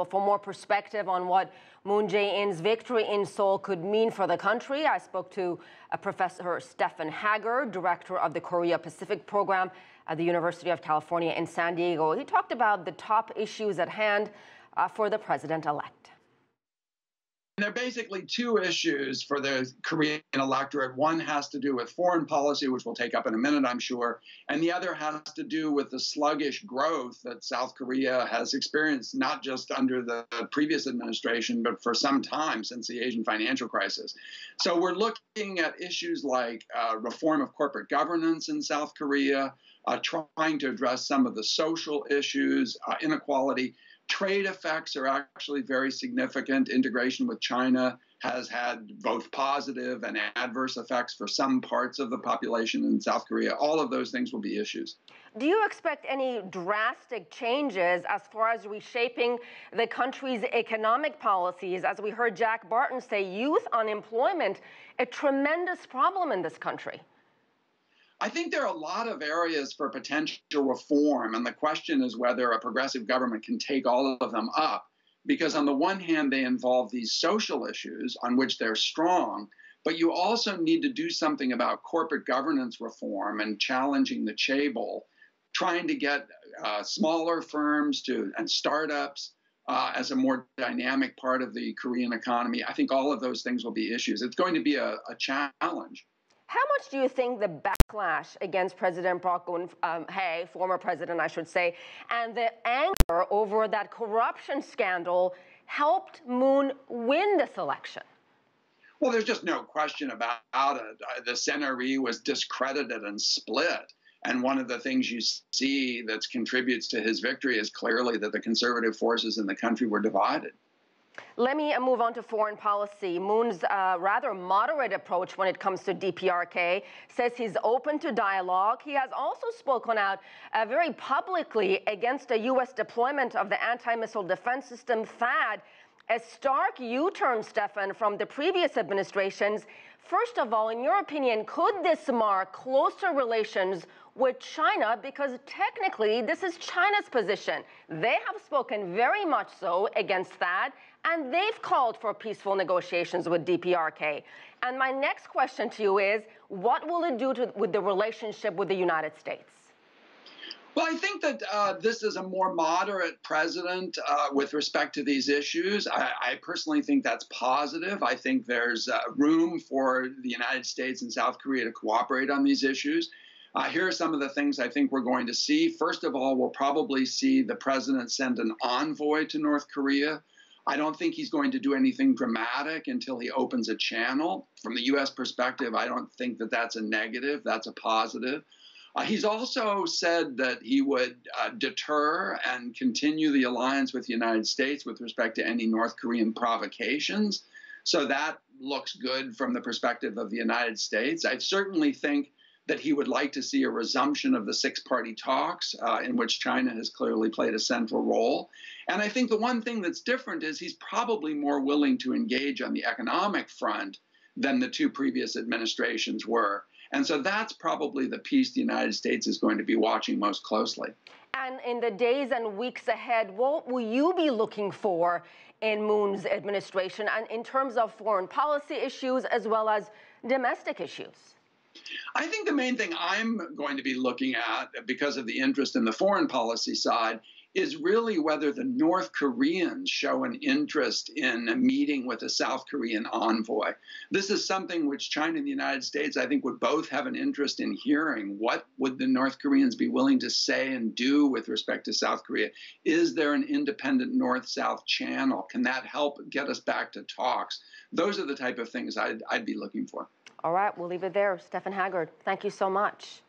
For more perspective on what Moon Jae-in's victory in Seoul could mean for the country, I spoke to Professor Stephan Haggard, director of the Korea Pacific program at the University of California in San Diego. He talked about the top issues at hand for the president-elect. There are basically two issues for the Korean electorate. One has to do with foreign policy, which we'll take up in a minute, I'm sure, and the other has to do with the sluggish growth that South Korea has experienced, not just under the previous administration, but for some time since the Asian financial crisis. So we're looking at issues like reform of corporate governance in South Korea, trying to address some of the social issues, inequality. Trade effects are actually very significant. Integration with China has had both positive and adverse effects for some parts of the population in South Korea. All of those things will be issues. Do you expect any drastic changes as far as reshaping the country's economic policies? As we heard Jack Barton say, youth unemployment, a tremendous problem in this country. I think there are a lot of areas for potential reform, and the question is whether a progressive government can take all of them up, because on the one hand, they involve these social issues on which they're strong, but you also need to do something about corporate governance reform and challenging the chaebol, trying to get smaller firms and startups as a more dynamic part of the Korean economy. I think all of those things will be issues. It's going to be a challenge. How much do you think the backlash against President Park Geun-hye, former president, I should say, and the anger over that corruption scandal helped Moon win this election? Well, there's just no question about it. The Centre was discredited and split. And one of the things you see that contributes to his victory is clearly that the conservative forces in the country were divided. Let me move on to foreign policy. Moon's rather moderate approach when it comes to DPRK says he's open to dialogue. He has also spoken out very publicly against a U.S. deployment of the anti-missile defense system THAAD, a stark U-turn, Stephan, from the previous administrations. First of all, in your opinion, could this mark closer relations with China? Because technically, this is China's position. They have spoken very much so against THAAD, and they've called for peaceful negotiations with DPRK. And my next question to you is, what will it do with the relationship with the United States? Well, I think that this is a more moderate president with respect to these issues. I personally think that's positive. I think there's room for the United States and South Korea to cooperate on these issues. Here are some of the things I think we're going to see. First of all, we'll probably see the president send an envoy to North Korea. I don't think he's going to do anything dramatic until he opens a channel. From the U.S. perspective, I don't think that that's a negative. That's a positive. He's also said that he would deter and continue the alliance with the United States with respect to any North Korean provocations. So that looks good from the perspective of the United States. I certainly think that he would like to see a resumption of the six-party talks in which China has clearly played a central role. And I think the one thing that's different is he's probably more willing to engage on the economic front than the two previous administrations were. And so that's probably the piece the United States is going to be watching most closely. And in the days and weeks ahead, what will you be looking for in Moon's administration and in terms of foreign policy issues as well as domestic issues? I think the main thing I'm going to be looking at, because of the interest in the foreign policy side, is really whether the North Koreans show an interest in a meeting with a South Korean envoy. This is something which China and the United States, I think, would both have an interest in hearing. What would the North Koreans be willing to say and do with respect to South Korea? Is there an independent North-South channel? Can that help get us back to talks? Those are the type of things I'd be looking for. All right, we'll leave it there. Stephan Haggard, thank you so much.